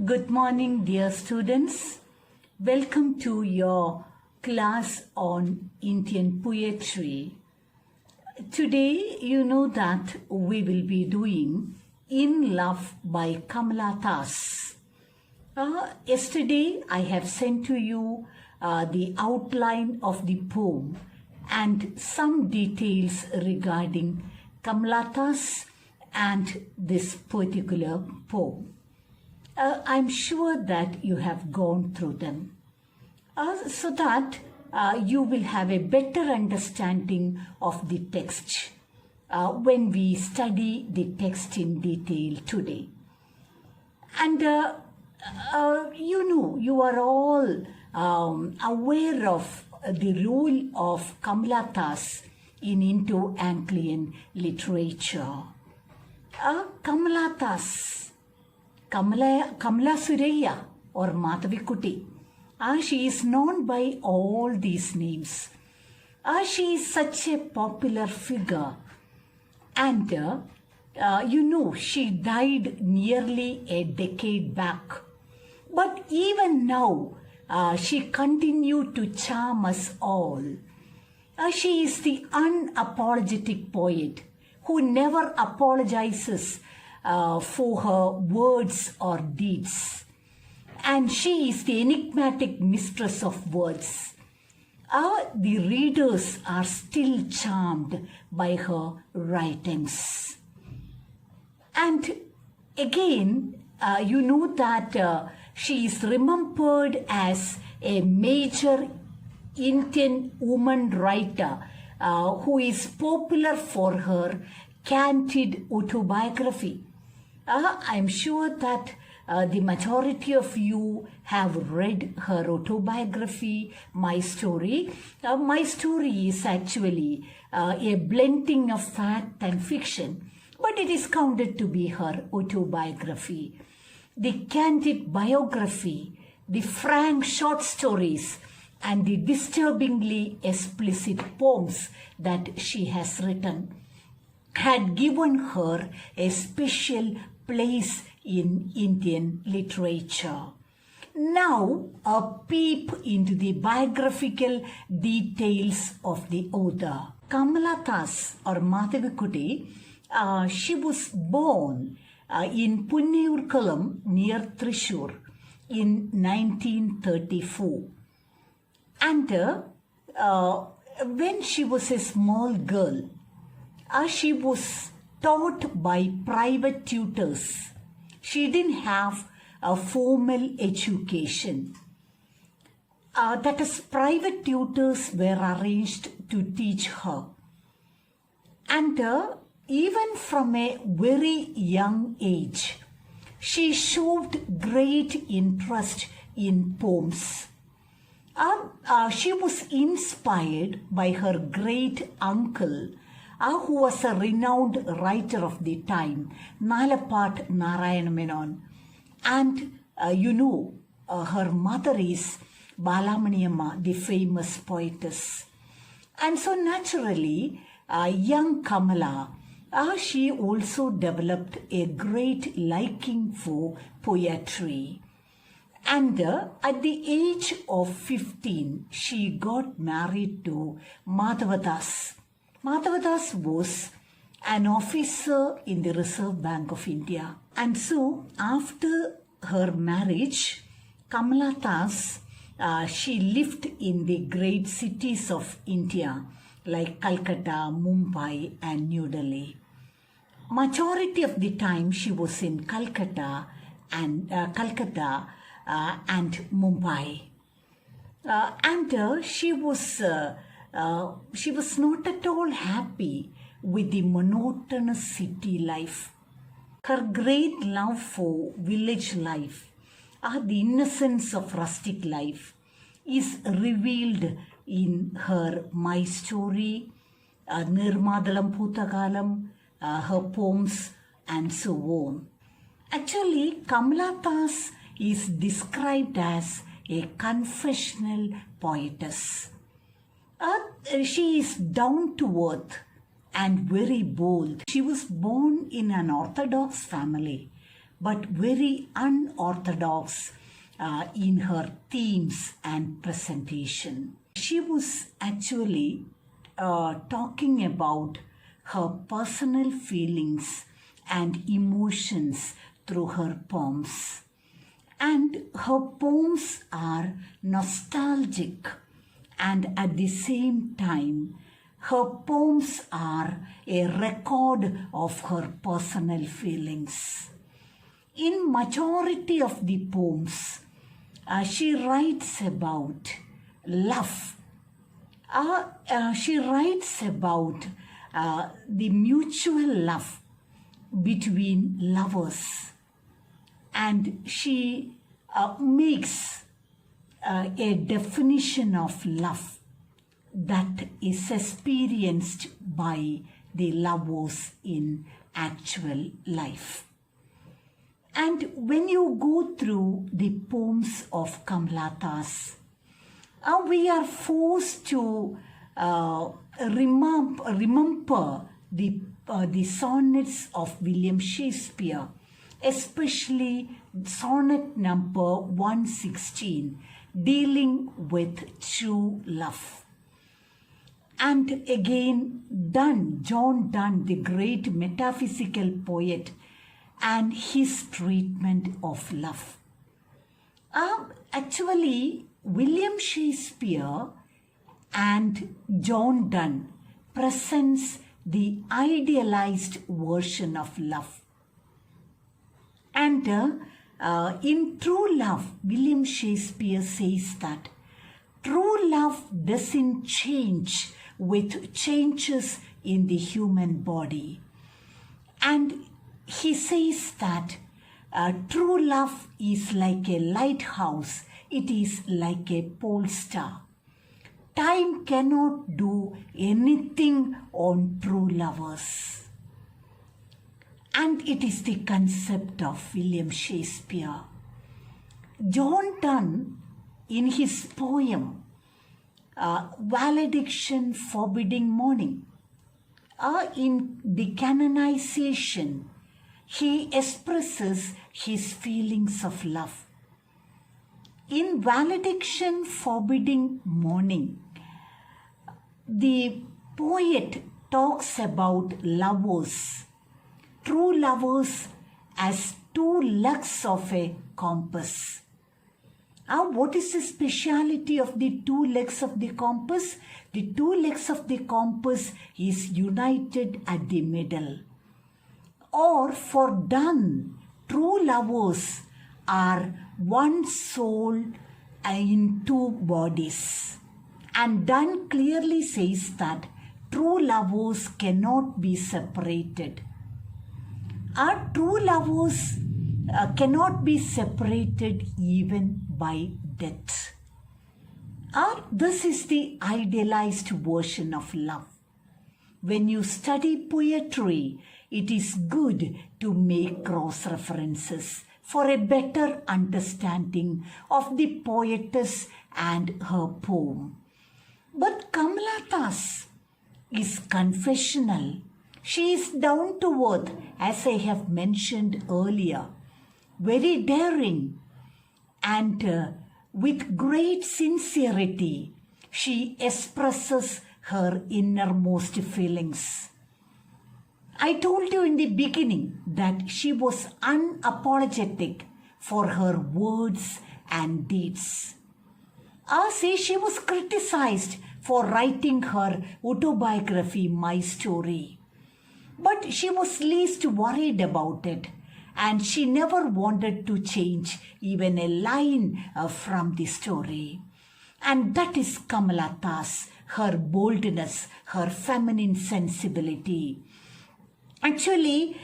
Good morning, dear students. Welcome to your class on Indian poetry. Today, you know that we will be doing In Love by Kamala Das. Yesterday, I have sent to you the outline of the poem and some details regarding Kamala Das and this particular poem. I'm sure that you have gone through them so that you will have a better understanding of the text when we study the text in detail today. And you are all aware of the role of Kamala Das in Indo-Anglian literature. Kamala Das, Kamala Suraya or Madhavikutty. She is known by all these names. She is such a popular figure. And she died nearly a decade back. But even now, she continued to charm us all. She is the unapologetic poet who never apologizes for her words or deeds. And she is the enigmatic mistress of words. The readers are still charmed by her writings. And again, you know that she is remembered as a major Indian woman writer who is popular for her candid autobiography. I'm sure that the majority of you have read her autobiography, My Story. My Story is actually a blending of fact and fiction, but it is counted to be her autobiography. The candid biography, the frank short stories, and the disturbingly explicit poems that she has written had given her a special place in Indian literature. Now, a peep into the biographical details of the author. Kamala Das or Madhavikutty, she was born in Punniyurkulam near Thrissur in 1934. And when she was a small girl, she was taught by private tutors. She didn't have a formal education. That is, private tutors were arranged to teach her. And even from a very young age, she showed great interest in poems. She was inspired by her great uncle, who was a renowned writer of the time, Nalapat Narayana Menon. And her mother is Balamaniyamma, the famous poetess. And so naturally, young Kamala, she also developed a great liking for poetry. And at the age of 15, she got married to Madhava Das. Madhava Das was an officer in the Reserve Bank of India. And so after her marriage, Kamala Das, she lived in the great cities of India like Calcutta, Mumbai and New Delhi. Majority of the time she was in Calcutta and Mumbai. And she was not at all happy with the monotonous city life. Her great love for village life, the innocence of rustic life, is revealed in her My Story, Nirmadalam Putakalam, her poems, and so on. Actually, Kamala Das is described as a confessional poetess. She is down to earth and very bold. She was born in an Orthodox family, but very unorthodox in her themes and presentation. She was actually talking about her personal feelings and emotions through her poems. And her poems are nostalgic, and at the same time, her poems are a record of her personal feelings. In majority of the poems, she writes about love. She writes about the mutual love between lovers, and she makes a definition of love that is experienced by the lovers in actual life. And when you go through the poems of Kamala, we are forced to remember the sonnets of William Shakespeare, especially sonnet number 116, dealing with true love. And again, John Donne, the great metaphysical poet, and his treatment of love. Actually, William Shakespeare and John Donne presents the idealized version of love. And in True Love, William Shakespeare says that true love doesn't change with changes in the human body. And he says that true love is like a lighthouse, it is like a pole star. Time cannot do anything on true lovers. And it is the concept of William Shakespeare. John Donne, in his poem, Valediction Forbidding Morning, in the canonization, he expresses his feelings of love. In Valediction Forbidding Morning, the poet talks about lovers, true lovers, as two legs of a compass. What is the speciality of the two legs of the compass? The two legs of the compass is united at the middle. Or for Donne, true lovers are one soul in two bodies. And Donne clearly says that true lovers cannot be separated. Our true lovers cannot be separated even by death. This is the idealized version of love. When you study poetry, it is good to make cross references for a better understanding of the poetess and her poem. But Kamala Das is confessional. She is down to earth, as I have mentioned earlier, very daring, and with great sincerity, she expresses her innermost feelings. I told you in the beginning that she was unapologetic for her words and deeds. She was criticized for writing her autobiography, My Story. But she was least worried about it, and she never wanted to change even a line from the story. And that is Kamala Das, her boldness, her feminine sensibility. Actually,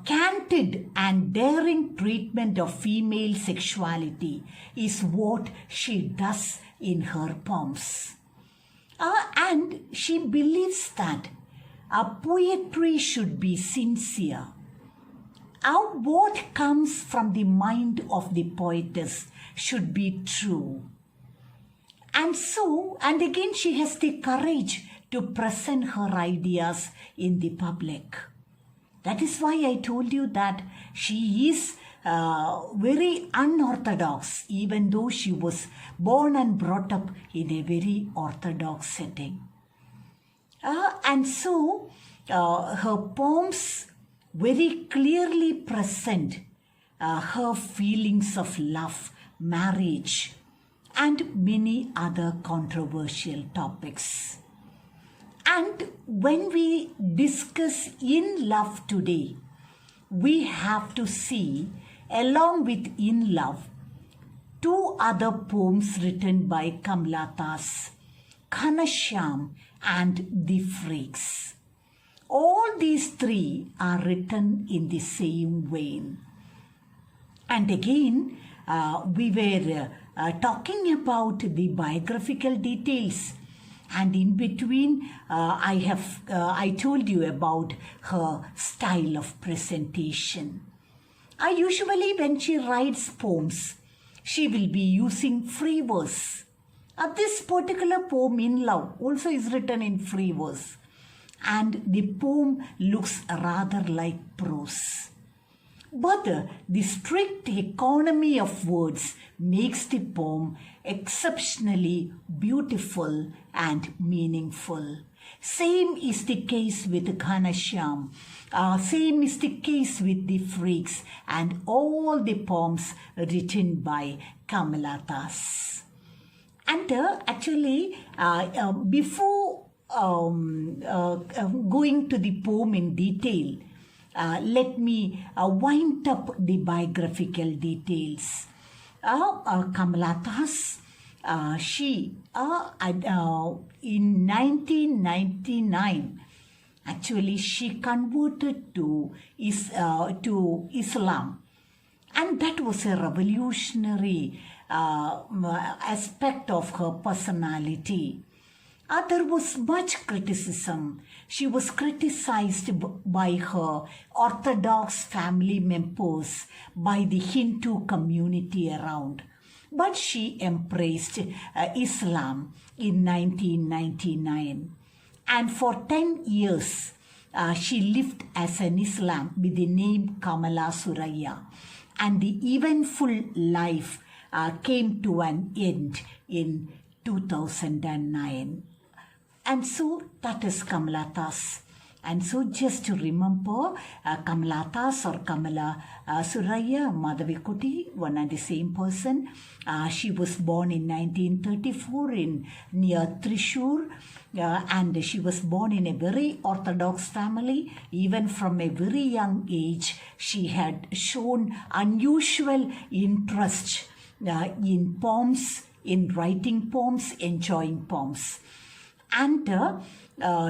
candid and daring treatment of female sexuality is what she does in her poems. And she believes that poetry should be sincere. What comes from the mind of the poetess should be true. And again, she has the courage to present her ideas in the public. That is why I told you that she is very unorthodox, even though she was born and brought up in a very orthodox setting. And so her poems very clearly present her feelings of love, marriage, and many other controversial topics. And when we discuss in love today, we have to see, along with In Love, two other poems written by Kamala Das, Ghanshyam and The Freaks. All these three are written in the same vein. And again, we were talking about the biographical details, and in between I told you about her style of presentation. Usually when she writes poems, she will be using free verse. This particular poem, In Love, also is written in free verse, and the poem looks rather like prose. But the strict economy of words makes the poem exceptionally beautiful and meaningful. Same is the case with Ghanshyam. Same is the case with The Freaks and all the poems written by Kamala Das. And actually, before going to the poem in detail, let me wind up the biographical details. Kamala Das, she in 1999, actually she converted to Islam, and that was a revolutionary aspect of her personality. There was much criticism. She was criticized by her Orthodox family members, by the Hindu community around. But she embraced Islam in 1999. And for 10 years, she lived as an Islam with the name Kamala Suraya. And the eventful life came to an end in 2009. And so that is Kamala Das. And so just to remember, Kamala Das or Kamala Suraya Madhavikutty, one and the same person. She was born in 1934 near Thrissur, and she was born in a very orthodox family. Even from a very young age, she had shown unusual interest in poems, in writing poems, enjoying poems. And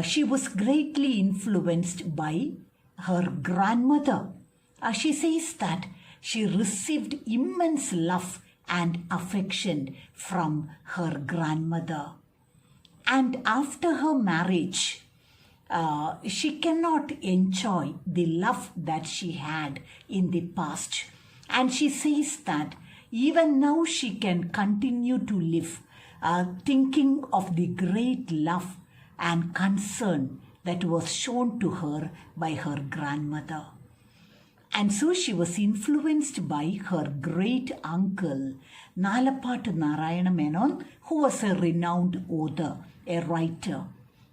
she was greatly influenced by her grandmother. She says that she received immense love and affection from her grandmother. And after her marriage, she cannot enjoy the love that she had in the past. And she says that even now she can continue to live thinking of the great love and concern that was shown to her by her grandmother. And so she was influenced by her great uncle, Nalapattu Narayana Menon, who was a renowned author, a writer.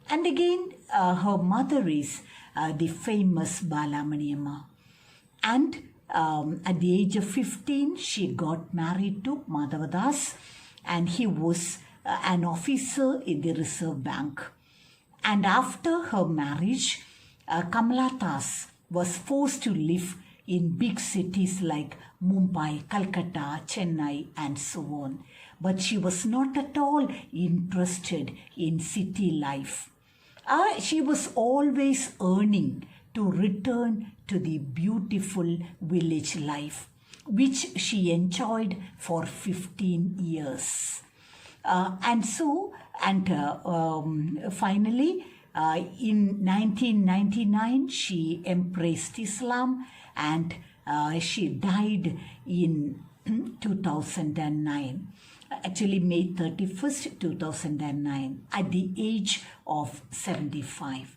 And again, her mother is the famous Balamani Amma. And at the age of 15, she got married to Madhava Das, and he was an officer in the Reserve Bank. And after her marriage, Kamala Das was forced to live in big cities like Mumbai, Calcutta, Chennai, and so on. But she was not at all interested in city life. She was always yearning to return to the beautiful village life, which she enjoyed for 15 years. Finally, in 1999, she embraced Islam, and she died in 2009. Actually, May 31st, 2009, at the age of 75.